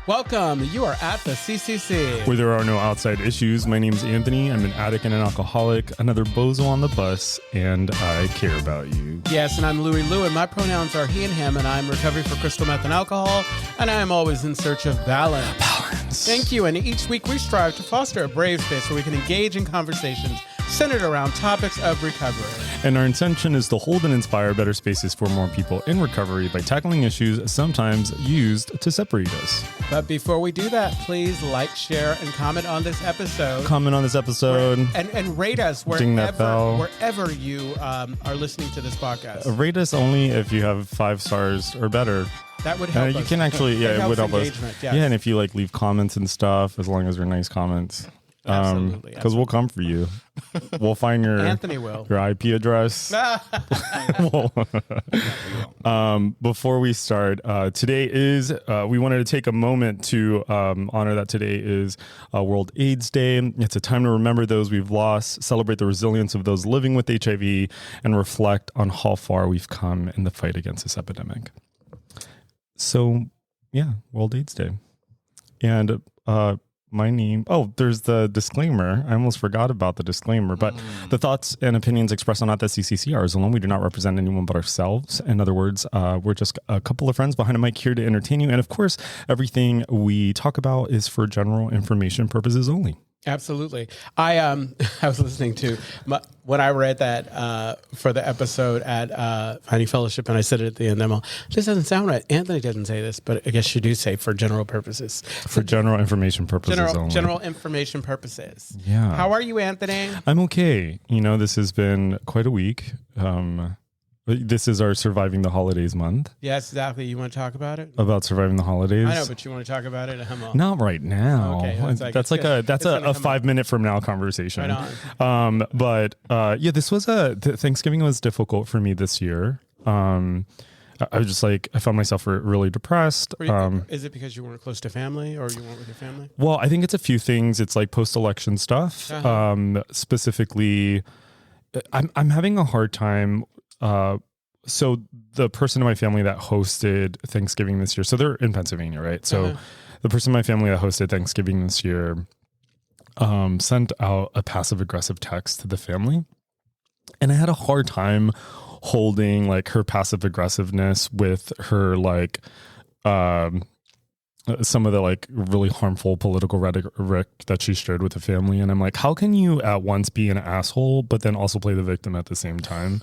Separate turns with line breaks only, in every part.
Welcome. You are at the CCC.
Where there are no outside issues. My name's Anthony. I'm an addict and an alcoholic, another bozo on the bus, and I care about you.
Yes, and I'm LouiLou, and my pronouns are he and him, and I'm recovery for crystal meth and alcohol, and I am always in search of balance. Thank you, and each week we strive to foster a brave space where we can engage in conversations centered around topics of recovery.
And our intention is to hold and inspire better spaces for more people in recovery by tackling issues sometimes used to separate us.
But before we do that, please like, share, and comment on this episode.
Comment on this episode.
And rate us wherever you are listening to this podcast.
Rate us only if you have 5 stars or better.
That would help us.
You can actually, it would help us.
Yes.
Yeah, and if you leave comments and stuff, as long as they're nice comments.
Absolutely.
Because we'll come for you. We'll find your
Anthony will.
Your IP address. Before we start, today is we wanted to take a moment to honor that today is World AIDS Day. It's a time to remember those we've lost, celebrate the resilience of those living with HIV, and reflect on how far we've come in the fight against this epidemic. So, yeah, World AIDS Day. And my name, there's the disclaimer. I almost forgot about the disclaimer, but the thoughts and opinions expressed on At the CCC are ours alone. We do not represent anyone but ourselves. In other words, we're just a couple of friends behind a mic here to entertain you. And of course, everything we talk about is for general information purposes only.
Absolutely. I was listening to when I read that for the episode at Finding Fellowship, and I said it at the end. This doesn't sound right. Anthony doesn't say this, but I guess you do say for general purposes.
For general information purposes only.
General information purposes.
Yeah.
How are you, Anthony?
I'm okay. This has been quite a week. This is our Surviving the Holidays month.
Yes, exactly. You want to talk about it?
About surviving the holidays?
I know, but you want to talk about it?
Not right now.
Okay,
that's a 5 minute from now conversation.
Right on.
This was Thanksgiving was difficult for me this year. I was just I found myself really depressed.
Is it because you weren't close to family, or you weren't with your family?
Well, I think it's a few things. It's post-election stuff.
Uh-huh.
Specifically, I'm having a hard time. So the person in my family that hosted Thanksgiving this year, so they're in Pennsylvania, right? So the person in my family that hosted Thanksgiving this year sent out a passive aggressive text to the family. And I had a hard time holding her passive aggressiveness with her some of the really harmful political rhetoric that she shared with the family. And I'm like, how can you at once be an asshole, but then also play the victim at the same time?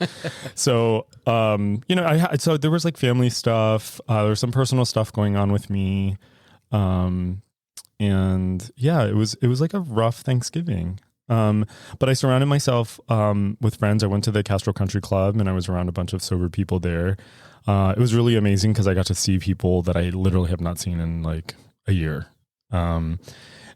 So, so there was family stuff. There was some personal stuff going on with me. And yeah, it was a rough Thanksgiving. But I surrounded myself with friends. I went to the Castro Country Club and I was around a bunch of sober people there. It was really amazing because I got to see people that I literally have not seen in a year. And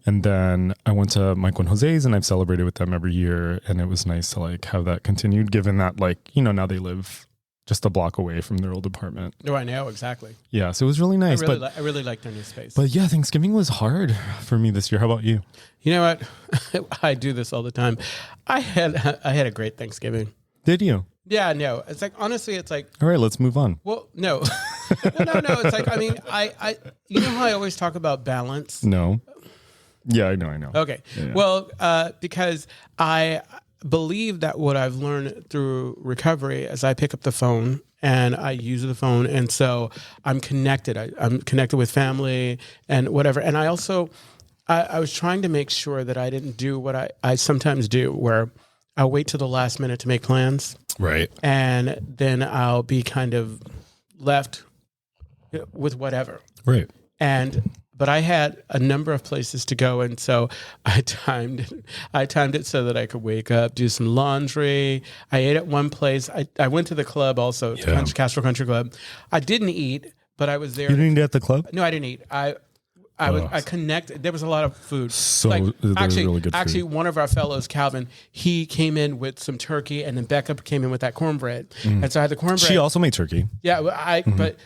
then I went to Michael and Jose's and I've celebrated with them every year. And it was nice to have that continued, given that now they live just a block away from their old apartment.
No, I know, exactly.
Yeah, so it was really nice.
I really like their new space.
But yeah, Thanksgiving was hard for me this year. How about you?
You know what? I do this all the time. I had a great Thanksgiving.
Did you?
Yeah, no. It's honestly, it's
all right, let's move on.
Well, no. No. It's I you know how I always talk about balance?
No. Yeah, I know.
Okay. Yeah. Well, because I believe that what I've learned through recovery is I pick up the phone and I use the phone. And so I'm connected. I'm connected with family and whatever. And I also, I was trying to make sure that I didn't do what I sometimes do, where I'll wait till the last minute to make plans.
Right.
And then I'll be kind of left with whatever.
Right.
But I had a number of places to go, and so I timed it so that I could wake up, do some laundry. I ate at one place. I went to the club also, Castro Country Club. I didn't eat, but I was there.
You didn't eat at the club?
No, I didn't eat. I connected. There was a lot of food.
Really good
actually,
food.
One of our fellows, Calvin, he came in with some turkey, and then Becca came in with that cornbread. And so I had the cornbread.
She also made turkey.
Yeah, but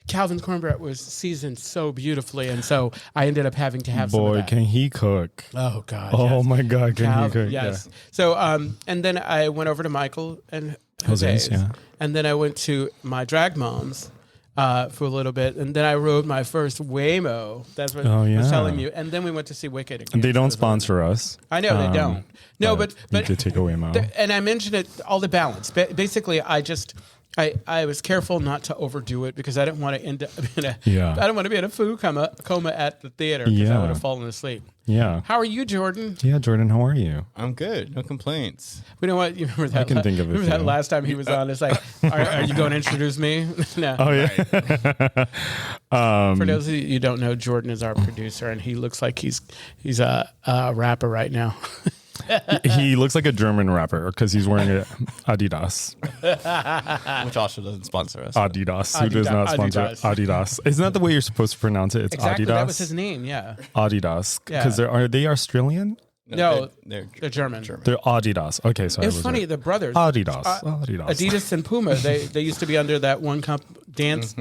Calvin's cornbread was seasoned so beautifully, and so I ended up having to have some of that.
Boy, can he cook.
Oh, God.
Oh,
yes.
my God, can he cook.
Yes.
Yeah.
So, and then I went over to Michael and Jose's.
Yeah.
And then I went to my drag mom's for a little bit, and then I rode my first Waymo. That's what I was telling you. And then we went to see Wicked again.
They don't sponsor us.
I know they don't. No, but
you did take a Waymo.
And I mentioned it, all the balance. Basically, I was careful not to overdo it because I didn't want to end up I don't want to be in a food coma at the theater because I would have fallen asleep.
Yeah.
How are you, Jordan?
Yeah, Jordan, how are you?
I'm good. No complaints.
You know what? You remember that?
I can think of it.
Remember that last time he was on? It's like, are you going to introduce me? No.
Oh, yeah.
For those of you who don't know, Jordan is our producer, and he looks like he's a rapper right now.
He looks like a German rapper because he's wearing Adidas.
Which also doesn't sponsor us.
Adidas, who does not sponsor Adidas. Isn't that the way you're supposed to pronounce it? It's
exactly,
Adidas.
That was his name, yeah.
Adidas. Because are they Australian?
No, they're German.
They're Adidas. Okay, sorry.
It's funny, the brothers.
Adidas.
Adidas and Puma, they used to be under that one dance.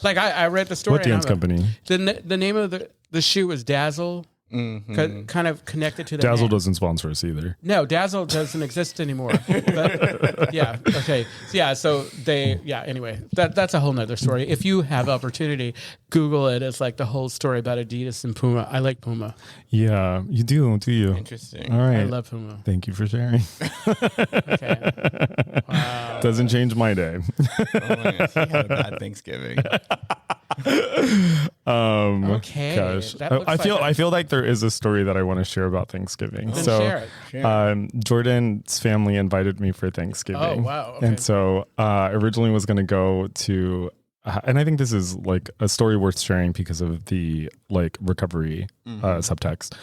Like I read the story.
What dance company?
The name of the shoe was Dazzle. Kind of connected to that.
Dazzle doesn't sponsor us either.
No, Dazzle doesn't exist anymore. But, yeah. Okay. Yeah. So anyway, that's a whole nother story. If you have opportunity, Google it. It's like the whole story about Adidas and Puma. I like Puma.
Yeah, you do you?
Interesting.
All right.
I love Puma.
Thank you for sharing.
Okay. Wow.
Doesn't change my day.
Oh my gosh, he had a bad Thanksgiving.
Okay.
Gosh. I feel like there is a story that I want to share about Thanksgiving.
Then
So
share it.
Jordan's family invited me for Thanksgiving.
Oh, wow. Okay.
And so originally was going to go to and I think this is like a story worth sharing because of the like recovery subtext.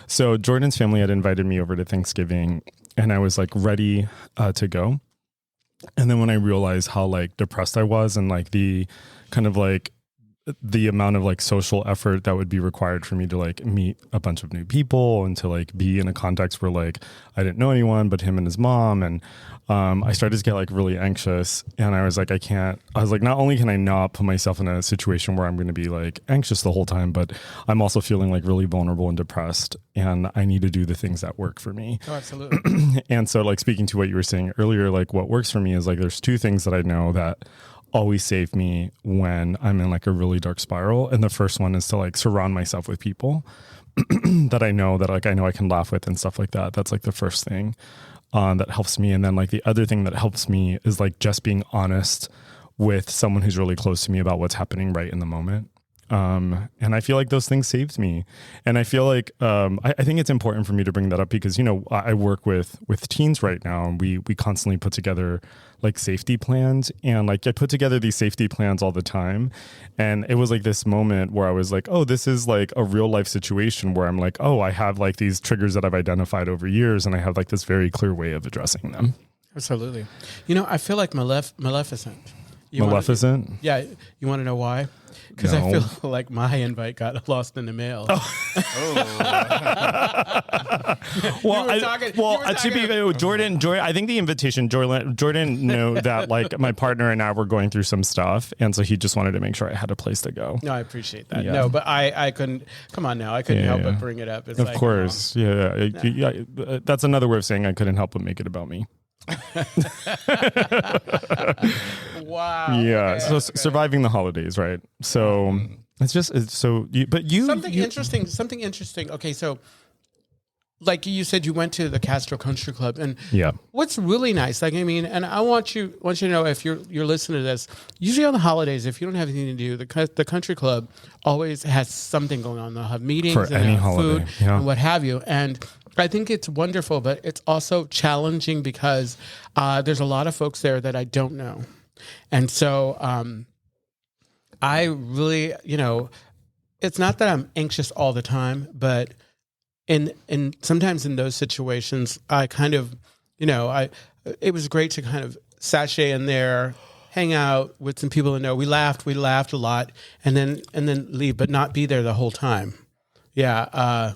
So Jordan's family had invited me over to Thanksgiving and I was like ready to go. And then when I realized how like depressed I was and like the kind of like the amount of like social effort that would be required for me to like meet a bunch of new people and to like be in a context where like I didn't know anyone but him and his mom. And I started to get like really anxious and I was like, not only can I not put myself in a situation where I'm going to be like anxious the whole time, but I'm also feeling like really vulnerable and depressed and I need to do the things that work for me.
Oh, absolutely.
And so like speaking to what you were saying earlier, like what works for me is like, there's two things that I know that always save me when I'm in like a really dark spiral. And the first one is to like surround myself with people that I know I can laugh with and stuff like that. That's like the first thing that helps me. And then like the other thing that helps me is like just being honest with someone who's really close to me about what's happening right in the moment. And I feel like those things saved me. And I feel like, I think it's important for me to bring that up because, you know, I work with teens right now and we constantly put together like safety plans and like I put together these safety plans all the time. And it was like this moment where I was like, oh, this is like a real life situation where I'm like, oh, I have like these triggers that I've identified over years and I have like this very clear way of addressing them.
Absolutely. You know, I feel like Maleficent.
Maleficent?
Yeah. You want to know why? Because I feel like my invite got lost in the mail.
Jordan, I think the invitation, Jordan knew that like my partner and I were going through some stuff. And so he just wanted to make sure I had a place to go.
No, I appreciate that. Yeah. No, but I couldn't, come on now. I couldn't help but bring it up. It's
of course. Yeah. That's another way of saying I couldn't help but make it about me.
Wow.
Yeah. Okay, surviving the holidays, right? So something
interesting. Okay, so like you said, you went to the Castro Country Club, and what's really nice, like I mean, and I want you to know if you're listening to this. Usually on the holidays, if you don't have anything to do, the country club always has something going on. They'll have meetings
for
and
any holiday,
food and what have you, and I think it's wonderful, but it's also challenging because there's a lot of folks there that I don't know. And so I really, you know, it's not that I'm anxious all the time, but in sometimes in those situations, I kind of, you know, it was great to kind of sashay in there, hang out with some people I know. We laughed a lot, and then leave, but not be there the whole time. Yeah.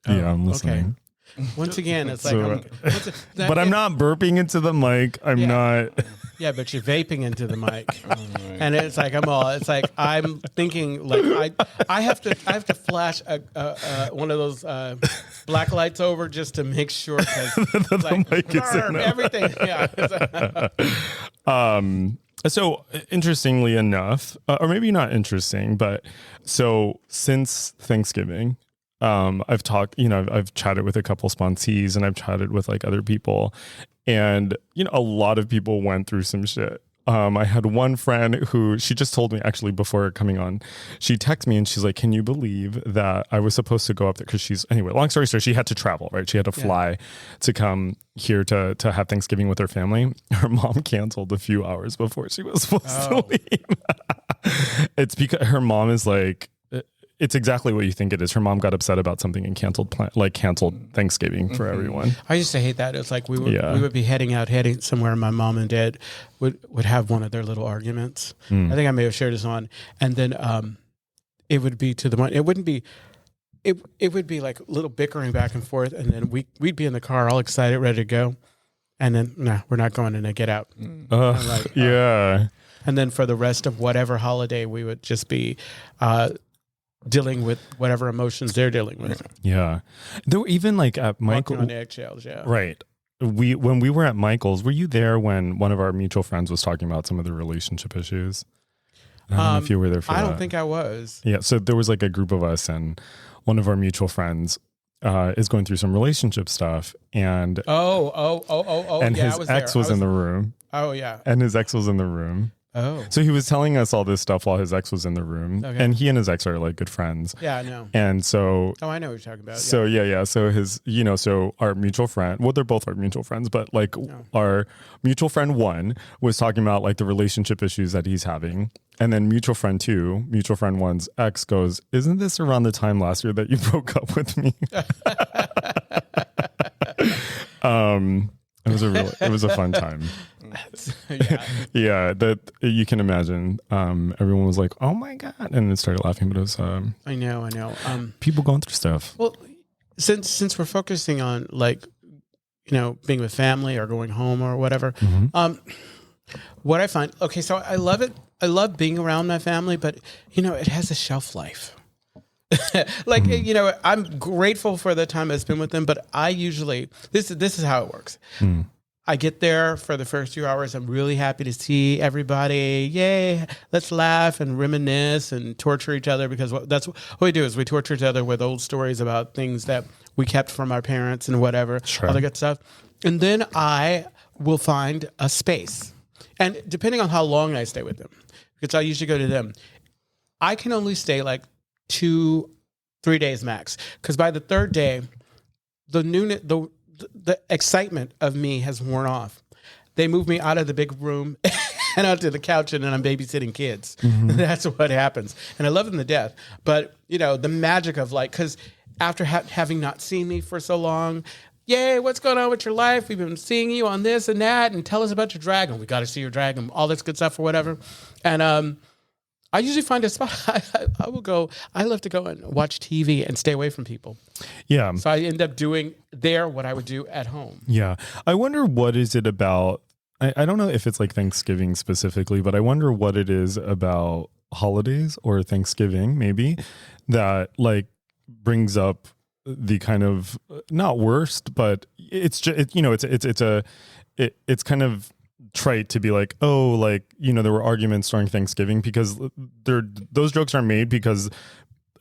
I'm listening.
Okay. Once again, it's like,
I'm not burping into the mic. I'm not.
Yeah, but you're vaping into the mic, and it's like I'm thinking like I have to flash one of those black lights over just to make sure because
the mic is in
everything. Yeah.
So interestingly enough, or maybe not interesting, but so since Thanksgiving, I've talked, I've chatted with a couple sponsees and I've chatted with like other people, and a lot of people went through some shit. I had one friend who, she just told me actually before coming on, she texted me and she's like, can you believe that I was supposed to go up there? Because anyway, long story short, she had to travel, right? She had to fly to come here to have Thanksgiving with her family. Her mom canceled a few hours before she was supposed to leave. It's because her mom is like, it's exactly what you think it is. Her mom got upset about something and canceled Thanksgiving for everyone.
I used to hate that. It's like we would be heading somewhere, and my mom and dad would have one of their little arguments. I think I may have shared this on, and then it would be to the point. It wouldn't be. It would be like little bickering back and forth, and then we'd be in the car all excited, ready to go, and then no, we're not going, and then get out.
Yeah.
And then for the rest of whatever holiday, we would just be dealing with whatever emotions they're dealing with.
Yeah. There were even like at Michael
on eggshells, yeah.
Right. When we were at Michael's, were you there when one of our mutual friends was talking about some of the relationship issues? I don't know if you were there for that.
I don't think I was.
Yeah. So there was like a group of us, and one of our mutual friends is going through some relationship stuff, and
and
his ex was in the room.
Oh yeah.
And his ex was in the room.
Oh.
So he was telling us all this stuff while his ex was in the room.
Okay.
And he and his ex are like good friends.
Yeah, I know.
And so...
Oh, I know what you're talking about.
So yeah. So his, so our mutual friend, well, they're both our mutual friends, but like our mutual friend one was talking about like the relationship issues that he's having. And then mutual friend one's ex goes, isn't this around the time last year that you broke up with me? It was a fun time. Yeah, that you can imagine. Everyone was like, "Oh my god!" and then started laughing. But it was,
I know.
People going through stuff.
Well, since we're focusing on like, being with family or going home or whatever, what I find, so I love it. I love being around my family, but it has a shelf life. Like I'm grateful for the time I spent with them, but I usually this is how it works. I get there for the first few hours. I'm really happy to see everybody. Yay! Let's laugh and reminisce and torture each other, because that's what we do is we torture each other with old stories about things that we kept from our parents and whatever, all the good stuff. And then I will find a space, and depending on how long I stay with them, because I usually go to them, I can only stay like 2-3 days max, because by the third day, the excitement of me has worn off. They move me out of the big room and out to the couch, and then I'm babysitting kids. That's what happens. And I love them to death. But, the magic of like, because after having not seen me for so long, yay, what's going on with your life? We've been seeing you on this and that, and tell us about your dragon. We got to see your dragon, all this good stuff or whatever. And I usually find a spot. I love to go and watch TV and stay away from people.
Yeah.
So I end up doing there what I would do at home.
Yeah. I wonder what is it about. I don't know if it's like Thanksgiving specifically, but I wonder what it is about holidays or Thanksgiving maybe that like brings up the kind of not worst, but it's just, it's kind of trite to be like, oh, like, there were arguments during Thanksgiving, because those jokes are made because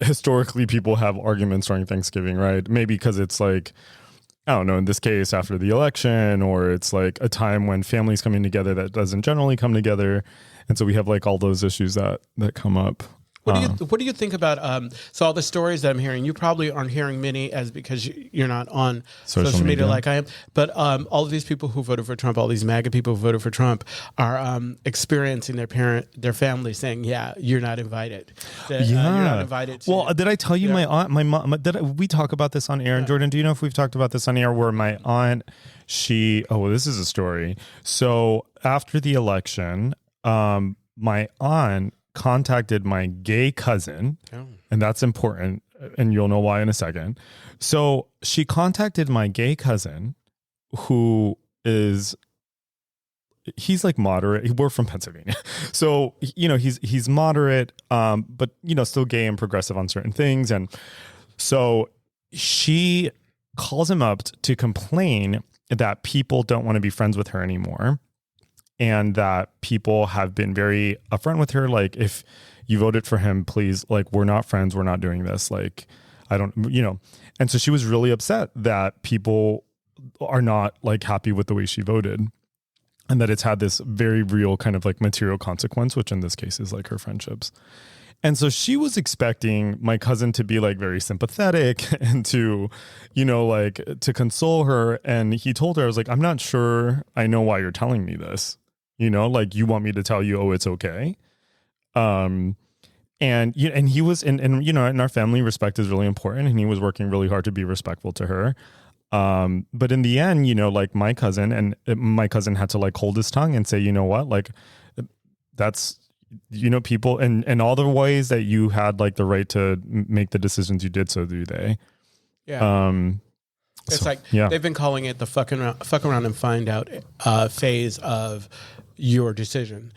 historically people have arguments during Thanksgiving, right? Maybe because it's like, I don't know, in this case after the election, or it's like a time when families coming together that doesn't generally come together. And so we have like all those issues that come up.
What do you think about so all the stories that I'm hearing? You probably aren't hearing many because you're not on social media like I am. But all of these people who voted for Trump, all these MAGA people who voted for Trump, are experiencing their family saying, "Yeah, you're not invited. You're not invited."
Well, did I tell you my aunt, my mom? We talk about this on air? And Jordan, do you know if we've talked about this on air? Where my aunt, this is a story. So after the election, my aunt contacted my gay cousin, and that's important, and you'll know why in a second. So she contacted my gay cousin, who he's like moderate. We're from Pennsylvania, so he's moderate, but still gay and progressive on certain things. And so she calls him up to complain that people don't want to be friends with her anymore. and that people have been very upfront with her. Like, if you voted for him, please, like, we're not friends. We're not doing this. Like, I don't, And so she was really upset that people are not like happy with the way she voted, and that it's had this very real kind of like material consequence, which in this case is like her friendships. And so she was expecting my cousin to be like very sympathetic and to, like to console her. And he told her, I was like, I'm not sure I know why you're telling me this, like you want me to tell you, oh, it's okay. And he was, and in our family, respect is really important. And he was working really hard to be respectful to her. But in the end, like my cousin had to like hold his tongue and say, you know what, like that's, people and all the ways that you had like the right to make the decisions you did, so do they.
Yeah. It's they've been calling it the fuck around and find out phase of your decision,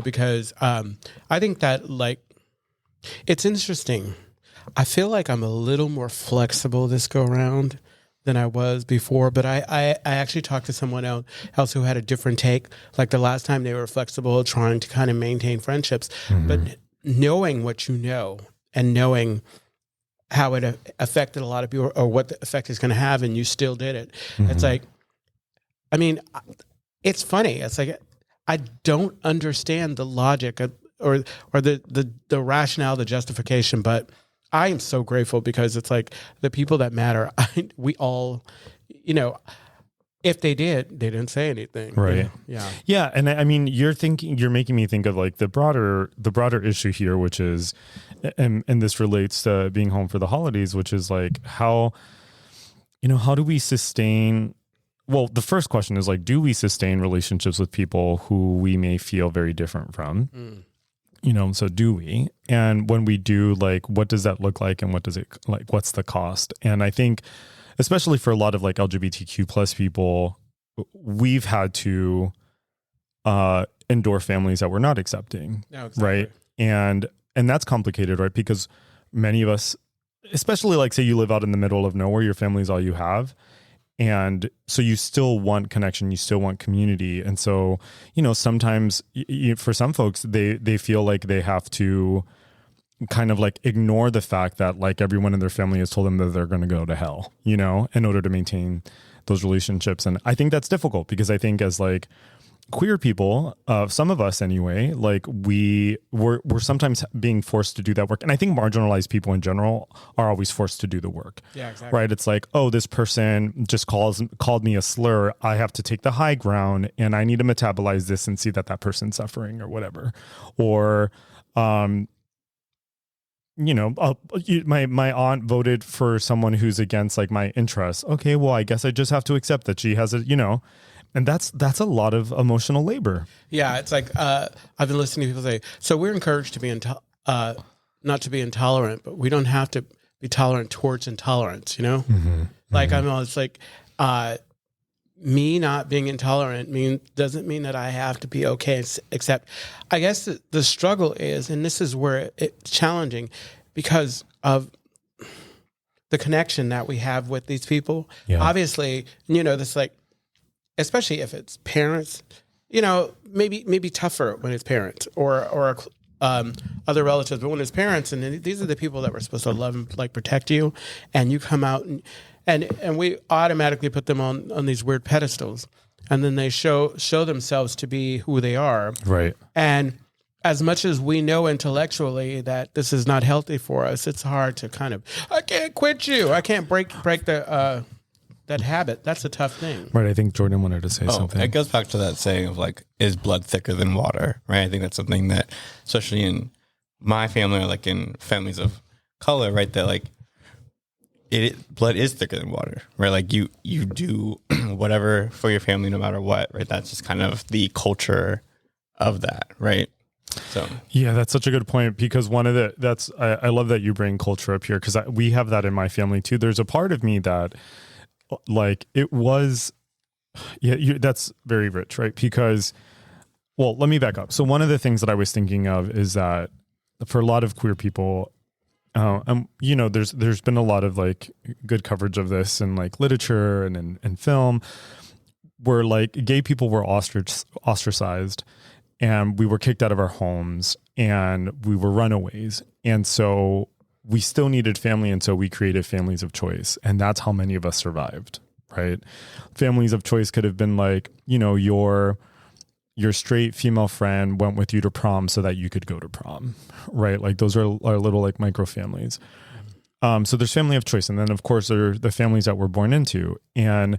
because I think that like, it's interesting. I feel like I'm a little more flexible this go around than I was before, but I actually talked to someone else who had a different take. Like the last time they were flexible, trying to kind of maintain friendships, but knowing what you know and knowing how it affected a lot of people or what the effect is going to have, and you still did it. It's like, I mean, it's funny. It's like, I don't understand the logic or the rationale, the justification, but I am so grateful because it's like the people that matter, we all, if they didn't say anything.
Right.
Yeah.
Yeah. And I mean, you're making me think of like the broader issue here, which is, and this relates to being home for the holidays, which is like how do we sustain, well, the first question is like, do we sustain relationships with people who we may feel very different from? So do we? And when we do, like, what does that look like? And what does it like, what's the cost? And I think, especially for a lot of like LGBTQ plus people, we've had to endure families that we're not accepting.
No, exactly.
Right. And that's complicated, right? Because many of us, especially like say you live out in the middle of nowhere, your family is all you have. And so you still want connection, you still want community. And so, sometimes for some folks, they feel like they have to kind of like ignore the fact that like everyone in their family has told them that they're going to go to hell, in order to maintain those relationships. And I think that's difficult because I think as like queer people, some of us anyway, like we're sometimes being forced to do that work. And I think marginalized people in general are always forced to do the work.
Yeah, exactly.
Right. It's like, oh, this person just called me a slur. I have to take the high ground and I need to metabolize this and see that person's suffering or whatever. Or, my aunt voted for someone who's against like my interests. Okay, well, I guess I just have to accept that she has and that's a lot of emotional labor.
Yeah, it's like I've been listening to people say, so we're encouraged to be not to be intolerant, but we don't have to be tolerant towards intolerance, Like I'm always like, me not being intolerant doesn't mean that I have to be okay. Except, I guess the struggle is, and this is where it's challenging, because of the connection that we have with these people. Yeah. Obviously, this like, especially if it's parents, maybe tougher when it's parents or other relatives, but when it's parents, and these are the people that were supposed to love and like protect you, and you come out and we automatically put them on these weird pedestals, and then they show themselves to be who they are. Right. And as much as we know intellectually that this is not healthy for us, it's hard to kind of, I can't quit you. I can't break the that habit. That's a tough thing.
Right. I think Jordan wanted to say something.
It goes back to that saying of like, is blood thicker than water? Right. I think that's something that, especially in my family or like in families of color, right, that like blood is thicker than water, right? Like you do whatever for your family, no matter what, right? That's just kind of the culture of that, right? So
yeah, that's such a good point, because I love that you bring culture up here, because we have that in my family too. There's a part of me that like it was, that's very rich, right? Because, well, let me back up. So one of the things that I was thinking of is that for a lot of queer people, there's been a lot of like good coverage of this in like literature and in film. were like gay people were ostracized, and we were kicked out of our homes, and we were runaways. And so we still needed family. And so we created families of choice. And that's how many of us survived, right? Families of choice could have been like, you know, your straight female friend went with you to prom so that you could go to prom, right? Like those are little like micro families. So there's family of choice. And then of course there are the families that we're born into. And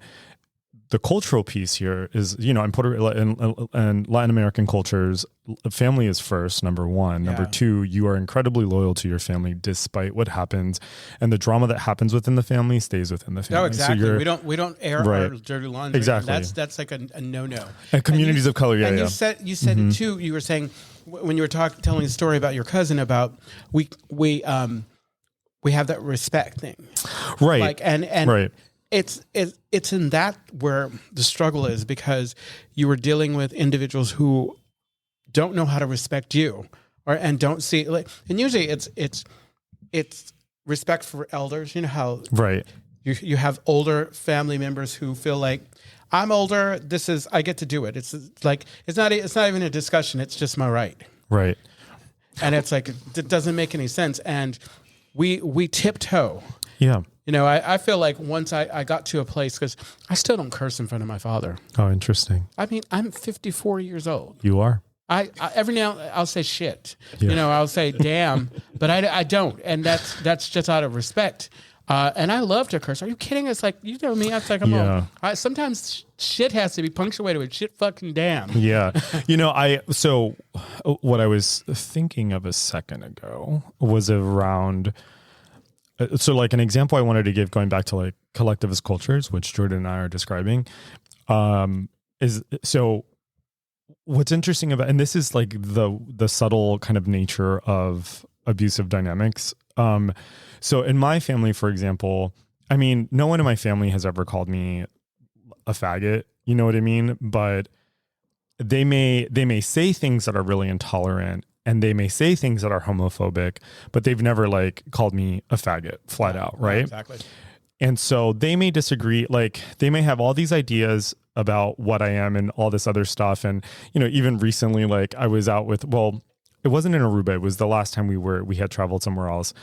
the cultural piece here is, you know, in Latin American cultures, family is first, number one. Number two, you are incredibly loyal to your family despite what happens, and the drama that happens within the family stays within the family.
No, exactly.
So
we don't air our dirty laundry.
Exactly.
That's like a no.
And communities of color,
you said it too. You were saying when you were telling the story about your cousin about we have that respect thing,
right?
Like and
right.
It's in that where the struggle is, because you were dealing with individuals who don't know how to respect you, and don't see like, and usually it's respect for elders. You know how you have older family members who feel like, I'm older, I get to do it. It's like it's not even a discussion. It's just my right.
Right.
And it's like it doesn't make any sense. And we tiptoe.
Yeah.
You know, I feel like once I got to a place, because I still don't curse in front of my father.
Oh, interesting.
I mean, I'm 54 years old.
You are.
I every now I'll say shit.
Yeah.
You know, I'll say damn, but I don't, and that's just out of respect. And I love to curse. Are you kidding? It's like, you know me. I think sometimes shit has to be punctuated with shit fucking damn.
Yeah. You know, so what I was thinking of a second ago was around. So like an example I wanted to give, going back to like collectivist cultures, which Jordan and I are describing, is so what's interesting about, and this is like the subtle kind of nature of abusive dynamics. So in my family, for example, I mean, no one in my family has ever called me a faggot, you know what I mean? But they may say things that are really intolerant, and they may say things that are homophobic, but they've never like called me a faggot flat out. Right.
Exactly.
And so they may disagree. Like they may have all these ideas about what I am and all this other stuff. And, you know, even recently, like I was out with, well, it wasn't in Aruba. It was the last time we had traveled somewhere else.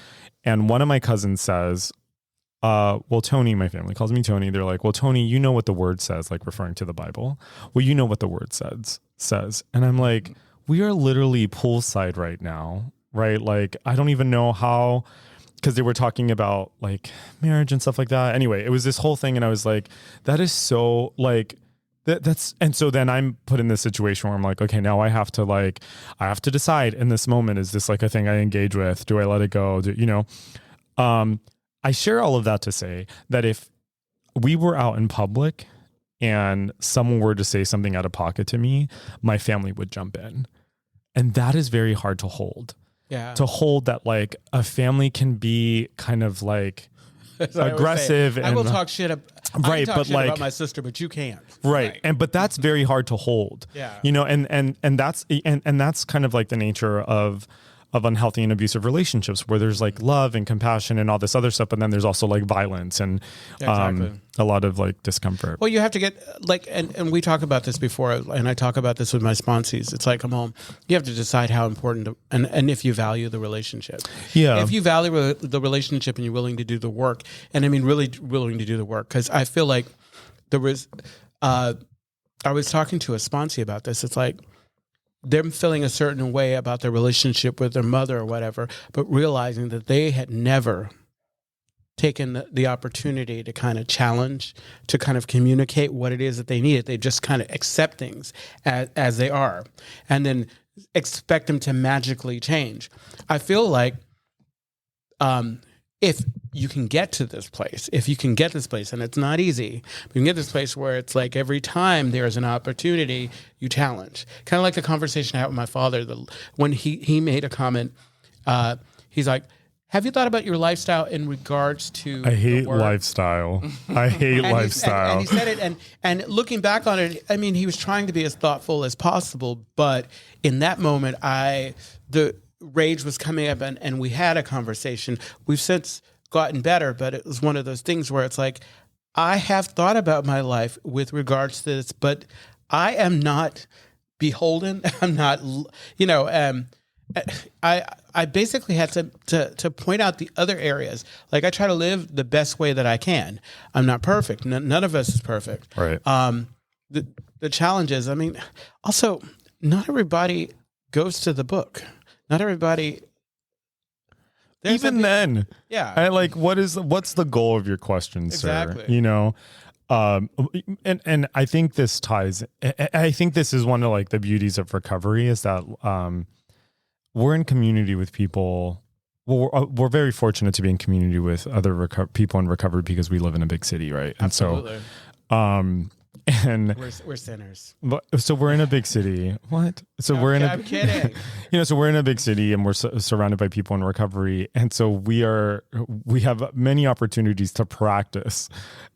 And one of my cousins says, well, Tony, my family calls me Tony. They're like, well, Tony, you know what the word says, like referring to the Bible. Well, you know what the word says. And I'm like, we are literally poolside right now, right? Like, I don't even know how, because they were talking about like marriage and stuff like that. Anyway, it was this whole thing. And I was like, that is so like, that's, and so then I'm put in this situation where I'm like, okay, now I have to decide in this moment, is this like a thing I engage with? Do I let it go? I share all of that to say that if we were out in public and someone were to say something out of pocket to me, my family would jump in. And that is very hard to hold.
Yeah.
To hold that like a family can be kind of like aggressive.
I will talk shit
right, but like
about my sister, but you can't.
Right. But that's very hard to hold.
Yeah.
You know, and that's kind of like the nature of unhealthy and abusive relationships, where there's like love and compassion and all this other stuff, but then there's also like violence and a lot of like discomfort.
Well, you have to get like, and we talk about this before, and I talk about this with my sponsees. It's like, come home, you have to decide how important and if you value the relationship.
Yeah.
If you value the relationship and you're willing to do the work, and I mean really willing to do the work, because I feel like there was, I was talking to a sponsee about this. It's like, them feeling a certain way about their relationship with their mother or whatever, but realizing that they had never taken the opportunity to kind of challenge, to kind of communicate what it is that they needed. They just kind of accept things as they are, and then expect them to magically change. I feel like if you can get to this place, and it's not easy, but you can get this place where it's like every time there's an opportunity, you challenge. Kind of like the conversation I had with my father, when he made a comment, he's like, have you thought about your lifestyle in regards to
I hate lifestyle. I hate lifestyle.
And he said it, and looking back on it, I mean, he was trying to be as thoughtful as possible, but in that moment, the rage was coming up, and we had a conversation. We've since gotten better, but it was one of those things where it's like, I have thought about my life with regards to this, but I am not beholden. I'm not, I basically had to point out the other areas. Like I try to live the best way that I can. I'm not perfect. None of us is perfect.
Right.
The challenges. I mean, also not everybody goes to the book. Not everybody.
Even then,
yeah.
I like what's the goal of your question,
Exactly.
sir? You know, and I think this ties. I think this is one of like the beauties of recovery is that we're in community with people. Well, we're very fortunate to be in community with other people in recovery because we live in a big city, right? And
Absolutely.
And
we're sinners.
So we're in a big city. What? So we're in.
I'm kidding.
So we're in a big city and we're surrounded by people in recovery, and so we have many opportunities to practice.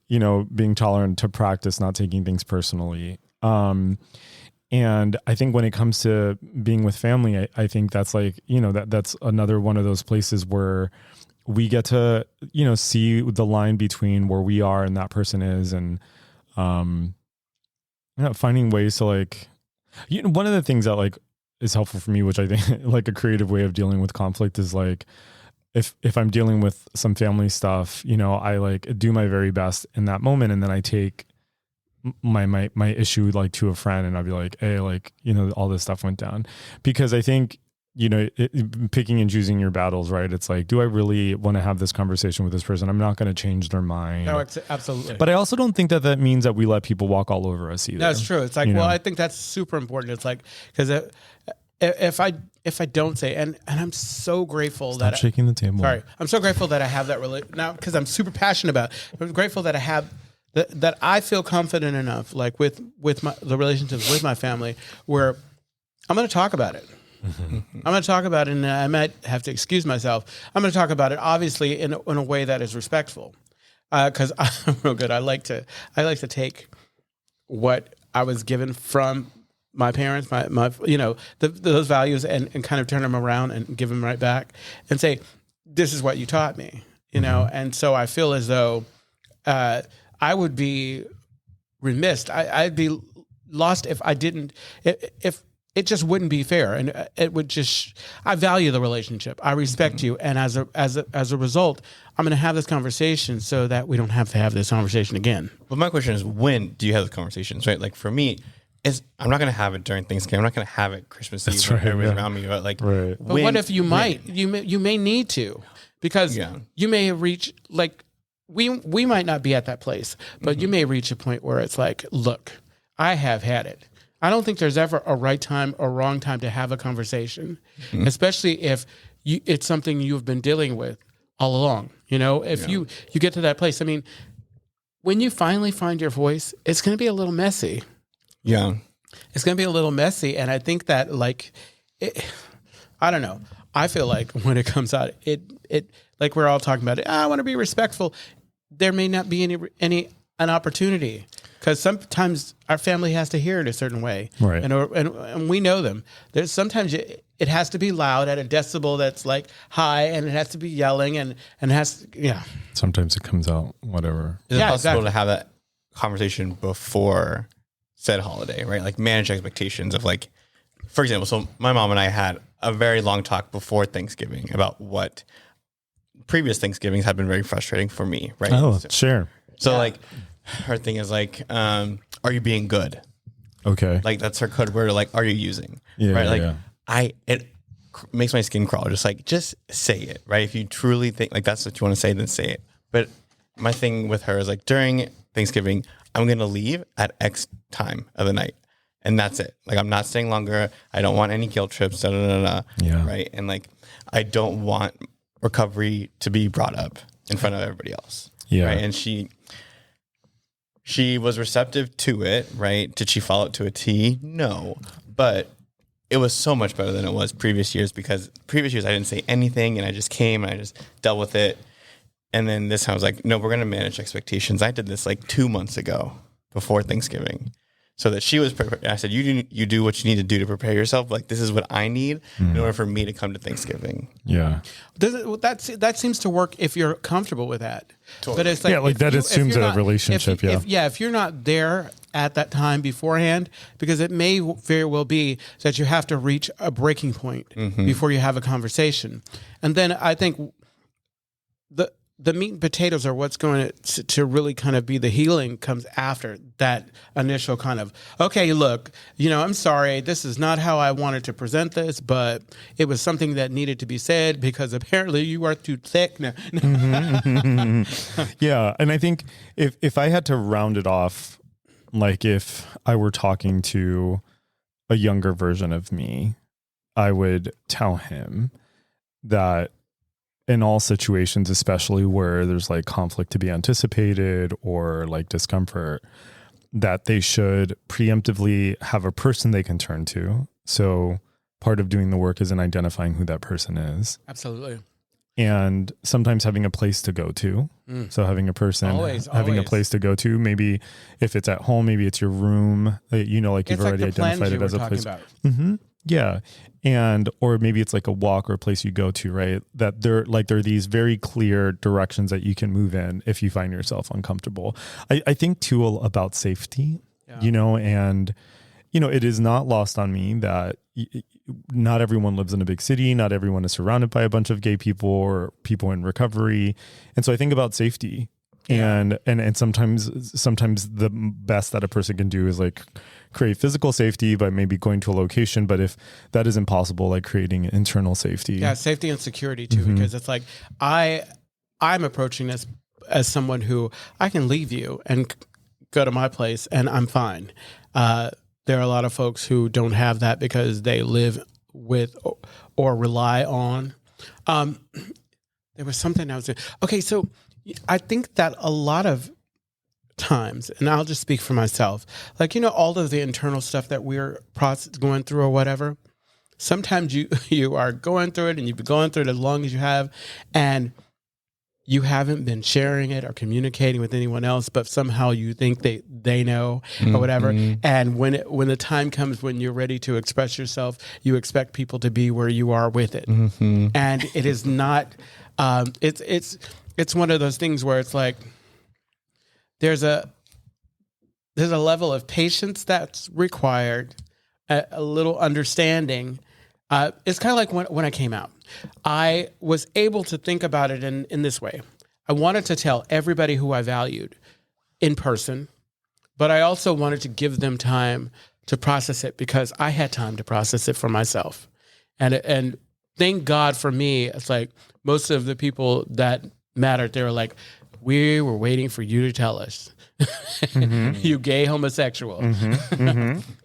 Being tolerant, to practice not taking things personally. And I think when it comes to being with family, I think that's like that's another one of those places where we get to see the line between where we are and that person is, and finding ways to like, one of the things that like is helpful for me, which I think like a creative way of dealing with conflict is like, if I'm dealing with some family stuff, I like do my very best in that moment. And then I take my issue like to a friend and I'll be like, hey, like, all this stuff went down, because I think, picking and choosing your battles, right? It's like, do I really want to have this conversation with this person? I'm not going to change their mind.
No, absolutely.
But I also don't think that means that we let people walk all over us either.
That's true. It's like, I think that's super important. It's like, because if I don't say, and I'm so grateful
Stop shaking the table.
Sorry, I'm so grateful that I have that now, because I'm super passionate about it. I'm grateful that I have that I feel confident enough, like with the relationships with my family, where I'm going to talk about it. I'm going to talk about it, and I might have to excuse myself. I'm going to talk about it, obviously, in a way that is respectful, because I'm real good. I like to take what I was given from my parents, my those values, and kind of turn them around and give them right back, and say, this is what you taught me, And so I feel as though I would be remiss. I'd be lost if I didn't. If it just wouldn't be fair, and it would just. I value the relationship. I respect you, and as a result, I'm going to have this conversation so that we don't have to have this conversation again.
But my question is, when do you have the conversations? Right, like for me, I'm not going to have it during Thanksgiving. I'm not going to have it Christmas Eve. Right, everybody's around me, but like,
right.
But what if you may need to, because you may have reached like. We might not be at that place, but you may reach a point where it's like, look, I have had it. I don't think there's ever a right time or wrong time to have a conversation, especially if it's something you've been dealing with all along. If you get to that place, I mean, when you finally find your voice, it's going to be a little messy.
Yeah.
It's going to be a little messy. And I think that I don't know. I feel like when it comes out, it like we're all talking about it. I want to be respectful. There may not be an opportunity, because sometimes our family has to hear it a certain way,
right?
And we know them. There's sometimes it has to be loud at a decibel that's like high, and it has to be yelling, and it has to,
Sometimes it comes out whatever.
Is it possible to have that conversation before said holiday, right? Like manage expectations of like, for example, so my mom and I had a very long talk before Thanksgiving about what previous Thanksgivings have been very frustrating for me, right?
Oh, sure.
So like her thing is like, are you being good?
Okay.
Like that's her code word. Like, are you using?
Yeah.
Right. Like it makes my skin crawl. Just say it. Right. If you truly think like that's what you want to say, then say it. But my thing with her is like during Thanksgiving, I'm going to leave at X time of the night. And that's it. Like, I'm not staying longer. I don't want any guilt trips.
Yeah.
Right. And like, I don't want recovery to be brought up in front of everybody else.
Yeah.
Right. And she was receptive to it. Right. Did she follow it to a T? No. But it was so much better than it was previous years, because previous years I didn't say anything and I just came and I just dealt with it. And then this time I was like, no, we're going to manage expectations. I did this like 2 months ago before Thanksgiving. so that she was prepared. I said, you do what you need to do to prepare yourself. Like, this is what I need in order for me to come to Thanksgiving.
Yeah.
That seems to work if you're comfortable with that.
Totally.
But it's like,
like that assumes a relationship.
If you're not there at that time beforehand, because it may very well be that you have to reach a breaking point before you have a conversation. And then I think the meat and potatoes are what's going to really kind of be the healing comes after that initial kind of, okay, look, I'm sorry, this is not how I wanted to present this, but it was something that needed to be said because apparently you are too thick. No.
Yeah. And I think if I had to round it off, like if I were talking to a younger version of me, I would tell him that in all situations, especially where there's like conflict to be anticipated or like discomfort, that they should preemptively have a person they can turn to. So part of doing the work is in identifying who that person is.
Absolutely.
And sometimes having a place to go to. So having a person, having a place to go to, maybe if it's at home, maybe it's your room, like you've already identified it as a place. Yeah. Or maybe it's like a walk or a place you go to, right? That there are these very clear directions that you can move in if you find yourself uncomfortable. I think too about safety, and, it is not lost on me that not everyone lives in a big city. Not everyone is surrounded by a bunch of gay people or people in recovery. And so I think about safety. And sometimes the best that a person can do is like create physical safety by maybe going to a location. But if that is impossible, like creating internal safety.
Yeah, safety and security too, because it's like I'm approaching this as someone who I can leave you and go to my place and I'm fine. There are a lot of folks who don't have that because they live with or rely on. There was something I was doing. Okay, so I think that a lot of times, and I'll just speak for myself, like, all of the internal stuff that we're going through or whatever, sometimes you are going through it and you've been going through it as long as you have, and you haven't been sharing it or communicating with anyone else, but somehow you think they know or whatever. And when the time comes when you're ready to express yourself, you expect people to be where you are with it. And it is not, it's one of those things where it's like, there's a level of patience that's required, a little understanding. It's kind of like when I came out, I was able to think about it in this way. I wanted to tell everybody who I valued in person, but I also wanted to give them time to process it because I had time to process it for myself. And thank God for me, it's like most of the people that mattered, they were like, we were waiting for you to tell us. You gay homosexual.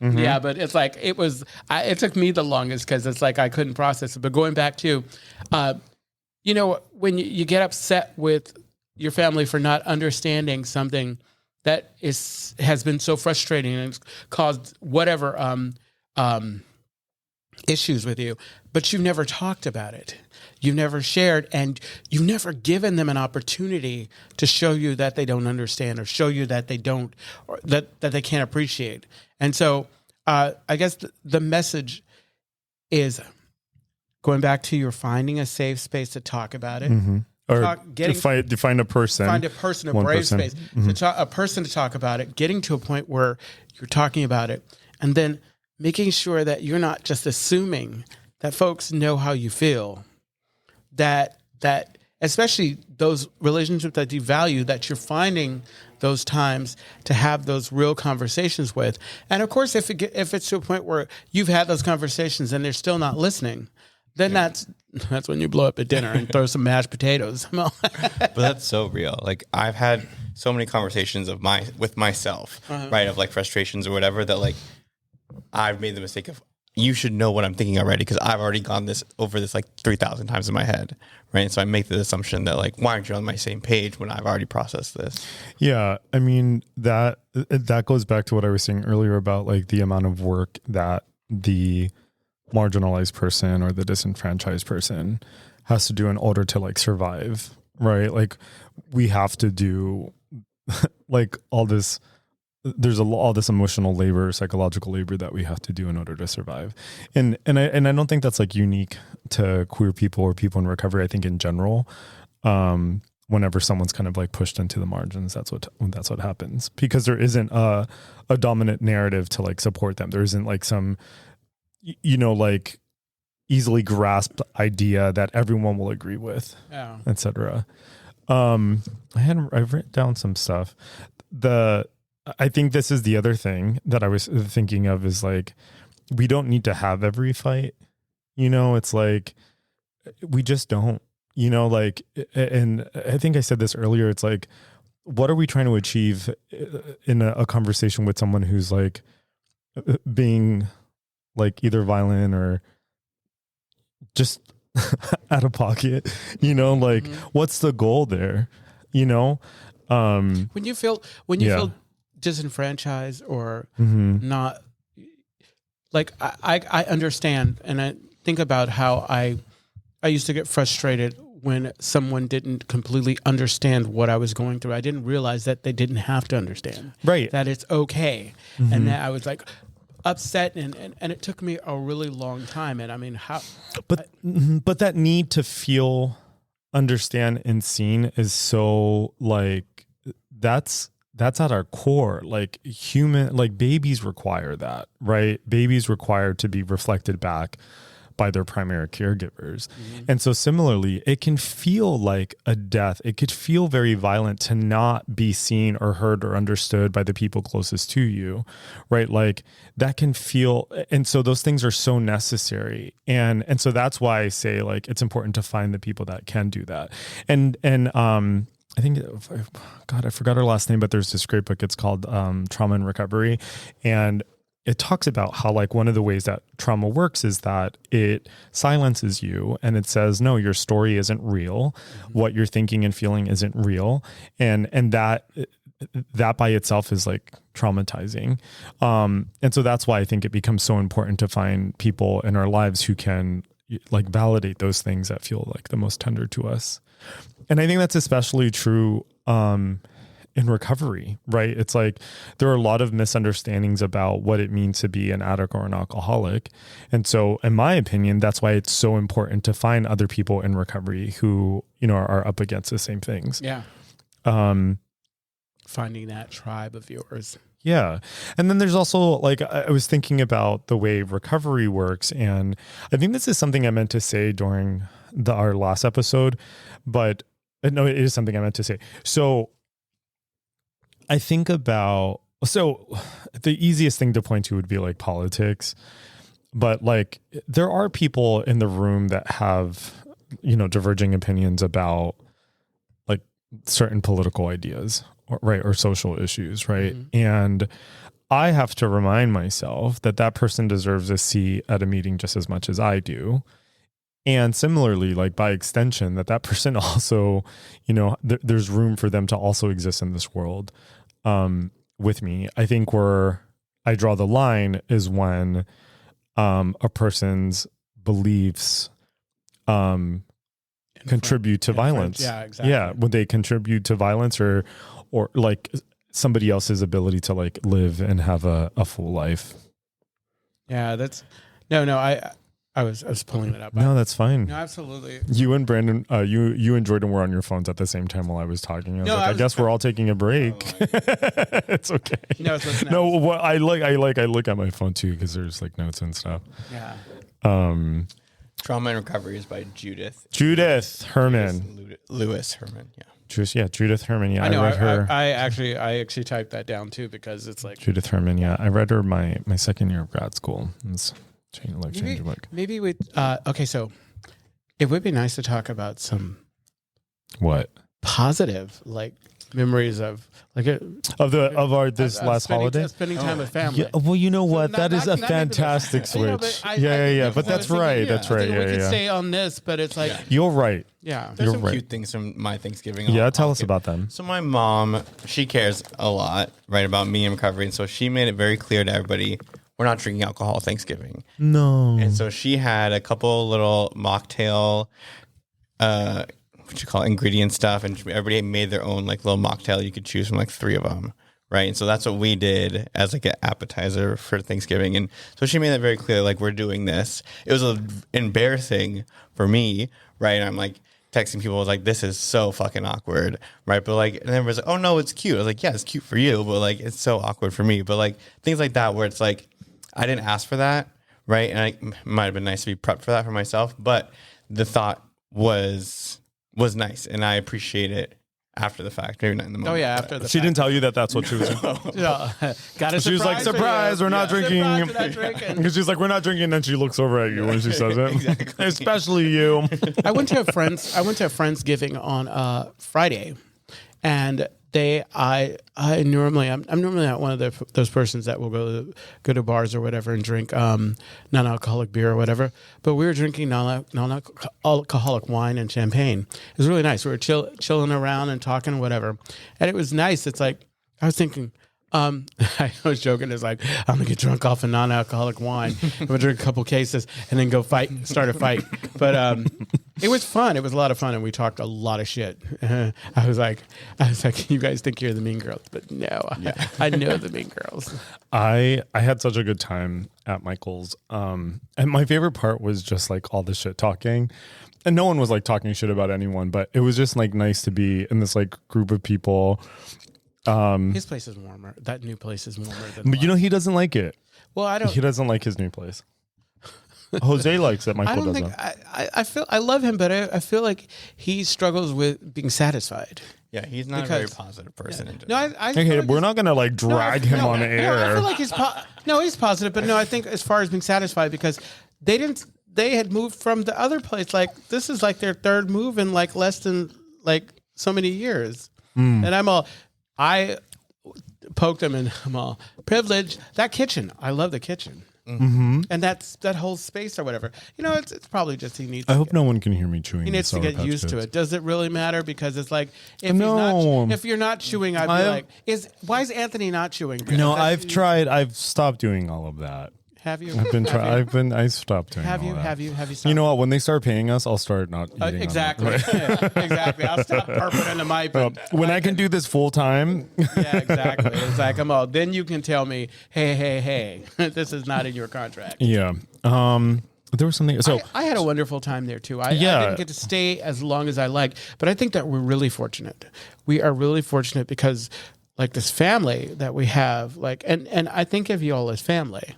Yeah, but it's like it took me the longest because it's like I couldn't process it. But going back to, when you get upset with your family for not understanding something that has been so frustrating and it's caused whatever issues with you, but you've never talked about it. You've never shared, and you've never given them an opportunity to show you that they don't understand or show you that they don't, or that they can't appreciate. And so I guess the message is going back to your finding a safe space to talk about it.
Or find a person.
Find a person, a brave space. A person to talk about it, getting to a point where you're talking about it, and then making sure that you're not just assuming that folks know how you feel. That especially those relationships that you value, that you're finding those times to have those real conversations with. And of course, if it's to a point where you've had those conversations and they're still not listening, then that's when you blow up at dinner and throw some mashed potatoes.
But that's so real. Like I've had so many conversations with myself, right? Of like frustrations or whatever that like I've made the mistake of, you should know what I'm thinking already because I've already gone over this like 3,000 times in my head, right? And so I make the assumption that like, why aren't you on my same page when I've already processed this?
Yeah, I mean that goes back to what I was saying earlier about like the amount of work that the marginalized person or the disenfranchised person has to do in order to like survive, right? Like we have to do like all this there's all this emotional labor, psychological labor that we have to do in order to survive. And I don't think that's like unique to queer people or people in recovery. I think in general, whenever someone's kind of like pushed into the margins, that's what happens, because there isn't a dominant narrative to like support them. There isn't like some, like easily grasped idea that everyone will agree with, etc. I've written down some stuff. I think this is the other thing that I was thinking of is like, we don't need to have every fight, it's like, we just don't, like, and I think I said this earlier. It's like, what are we trying to achieve in a conversation with someone who's like being like either violent or just out of pocket, like what's the goal there,
when you feel disenfranchised or not, like I understand, and I think about how I used to get frustrated when someone didn't completely understand what I was going through. I didn't realize that they didn't have to understand,
right?
That it's okay, and that I was like upset, and it took me a really long time. And I mean, but
that need to feel, understand, and seen is so like that's at our core. Like babies require that, right? Babies require to be reflected back by their primary caregivers. And so similarly, it can feel like a death. It could feel very violent to not be seen or heard or understood by the people closest to you, right? Like that can feel, and so those things are so necessary. And so that's why I say like, it's important to find the people that can do that. And I think, God, I forgot her last name, but there's this great book. It's called Trauma and Recovery. And it talks about how like one of the ways that trauma works is that it silences you and it says, no, your story isn't real. What you're thinking and feeling isn't real. And that by itself is like traumatizing. And so that's why I think it becomes so important to find people in our lives who can like validate those things that feel like the most tender to us. And I think that's especially true in recovery, right? It's like there are a lot of misunderstandings about what it means to be an addict or an alcoholic. And so in my opinion, that's why it's so important to find other people in recovery who, are up against the same things.
Yeah. Finding that tribe of yours.
Yeah. And then there's also like, I was thinking about the way recovery works. And I think this is something I meant to say during our last episode, but no, it is something I meant to say. So I think about, the easiest thing to point to would be like politics, but like there are people in the room that have, diverging opinions about like certain political ideas, or social issues, right? And I have to remind myself that person deserves a seat at a meeting just as much as I do. And similarly, like by extension, that person also, there's room for them to also exist in this world with me. I think where I draw the line is when a person's beliefs contribute to violence.
Yeah, exactly.
Yeah, when they contribute to violence or like somebody else's ability to like live and have a full life.
Yeah, that's I was pulling it up.
No, that's fine.
No, absolutely.
You and Brandon, you and Jordan were on your phones at the same time while I was talking. I guess we're all taking a break. It's okay.
No, it's listening.
No, what I look at my phone too because there's like notes and stuff.
Yeah.
Trauma and Recovery is by Judith
Herman.
Lewis Herman. Yeah.
Judith Herman. Yeah,
I know.
read her.
I actually typed that down too because it's like
Judith Herman. Yeah, I read her my second year of grad school. It's changing book.
Maybe we. Okay, so it would be nice to talk about some
what
positive like memories of like
this last holiday,
spending time with family.
Yeah, well, you know what? That is a
not
fantastic switch. But that's right. That's right.
We could stay on this, but it's like
you're right.
Yeah,
there's some cute things from my Thanksgiving.
Yeah, tell us about them.
So my mom, she cares a lot, right, about me and recovery, and so she made it very clear to everybody we're not drinking alcohol at Thanksgiving.
No,
and so she had a couple little mocktail, ingredient stuff, and everybody made their own like little mocktail. You could choose from like 3 of them, right? And so that's what we did as like an appetizer for Thanksgiving. And so she made that very clear, like, we're doing this. It was embarrassing for me, right? And I'm like texting people, I was like, this is so fucking awkward, right? But like, and everyone's like, oh no, it's cute. I was like, yeah, it's cute for you, but like, it's so awkward for me. But like things like that where it's like, I didn't ask for that, right? And it might have been nice to be prepped for that for myself, but the thought was nice, and I appreciate it after the fact, maybe not in the moment.
Oh yeah, after the
She didn't tell you that that's what she was doing.
got a
She was like, surprise, we're not drinking. Because she's like, we're not drinking. And then she looks over at you when she says it.
Exactly.
Especially you.
I went to a Friendsgiving on Friday, and I'm normally not one of those persons that will go to bars or whatever and drink non-alcoholic beer or whatever. But we were drinking non-alcoholic wine and champagne. It was really nice. We were chilling around and talking whatever, and it was nice. It's like I was thinking. I was joking. It's like, I'm gonna get drunk off of non-alcoholic wine. I'm gonna drink a couple cases and then go start a fight. But it was fun. It was a lot of fun, and we talked a lot of shit. I was like, you guys think you're the mean girls, but no, I know the mean girls.
I had such a good time at Michael's, and my favorite part was just like all the shit talking. And no one was like talking shit about anyone, but it was just like nice to be in this like group of people.
His place is warmer. That new place is warmer than.
But he doesn't like it.
Well, I don't.
He doesn't like his new place. Jose likes it. Michael doesn't.
I love him, but I feel like he struggles with being satisfied.
Yeah, he's not a very positive person.
Yeah.
In
No, I
okay,
like
we're not gonna like drag him on air.
No, I feel like he's positive, but no, I think as far as being satisfied, because they had moved from the other place. Like this is like their third move in like less than like so many years, and I poked him and I'm all privileged. That kitchen, I love the kitchen. Mm-hmm. And that whole space or whatever. It's probably just he needs.
I hope no one can hear me chewing.
He needs to get used to it. Does it really matter? Because it's like if you're not chewing, I'd be like, why is Anthony not chewing?
No, I've tried. I've stopped doing all of that.
Have you?
I stopped doing.
Have you stopped?
You know what? When they start paying us, I'll start not eating.
Exactly. Exactly. I'll stop purping in the mic.
When I can do this full time.
Yeah, exactly. It's like then you can tell me, hey, this is not in your contract.
Yeah. There was something. So
I had a wonderful time there too. I didn't get to stay as long as I like, but I think that we're really fortunate. We are really fortunate because like this family that we have, like, and I think of you all as family.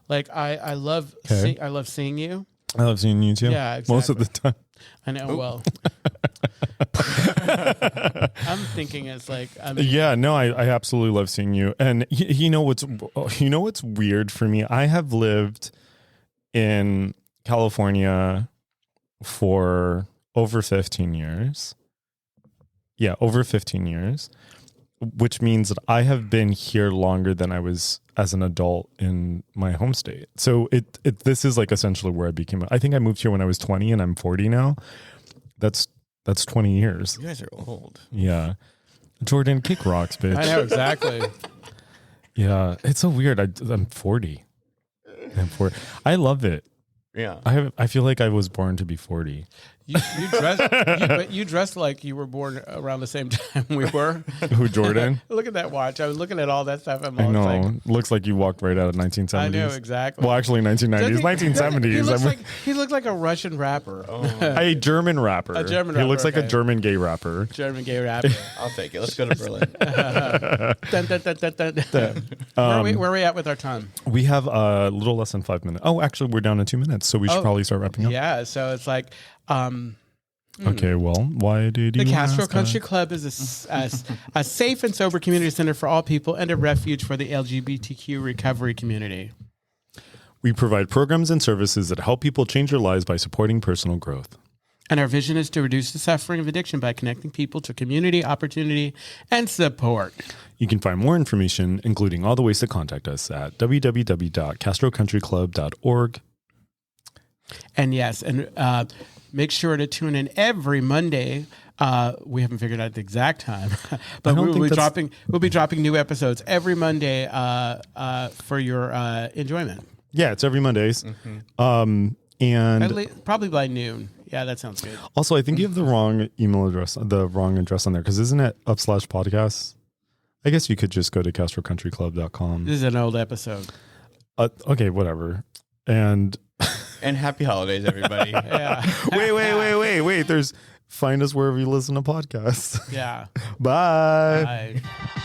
Like I love I love seeing you.
I love seeing you too.
Yeah, exactly.
Most of the time.
I know. Ooh. Well, I'm thinking it's like
yeah. No, I absolutely love seeing you. And you know what's weird for me? I have lived in California for over 15 years. Yeah, over 15 years. Which means that I have been here longer than I was as an adult in my home state. So this is like essentially where I became. I think I moved here when I was 20 and I'm 40 now. That's 20 years.
You guys are old.
Yeah. Jordan, kick rocks, bitch.
I know, exactly.
Yeah. It's so weird. I'm 40. I love it.
Yeah.
I feel like I was born to be 40.
You dressed like you were born around the same time we were.
Who, Jordan?
Look at that watch. I was looking at all that stuff.
I know. Looks like you walked right out of 1970s.
I know, exactly.
Well, actually 1990s, 1970s.
He looked like a Russian rapper.
A German rapper.
A German rapper.
He looks like a German gay rapper.
German gay rapper.
I'll take it. Let's go to Berlin.
Where are we at with our time?
We have a little less than 5 minutes. Oh, actually, we're down to 2 minutes, so we should probably start wrapping up.
Yeah, so it's like...
Okay, well, why did you
The Castro Country Club is a safe and sober community center for all people and a refuge for the LGBTQ recovery community.
We provide programs and services that help people change their lives by supporting personal growth.
And our vision is to reduce the suffering of addiction by connecting people to community, opportunity, and support.
You can find more information, including all the ways to contact us, at www.castrocountryclub.org.
And yes, and make sure to tune in every Monday. We haven't figured out the exact time, but we'll be dropping new episodes every Monday for your enjoyment.
Yeah, it's every Mondays. Mm-hmm. And
probably by noon. Yeah, that sounds good.
Also, I think you have the wrong email address, on there, because isn't it /podcasts? I guess you could just go to castrocountryclub.com.
This is an old episode.
Okay, whatever. And
happy holidays, everybody.
Yeah.
wait. Find us wherever you listen to podcasts.
Yeah.
Bye.
Bye.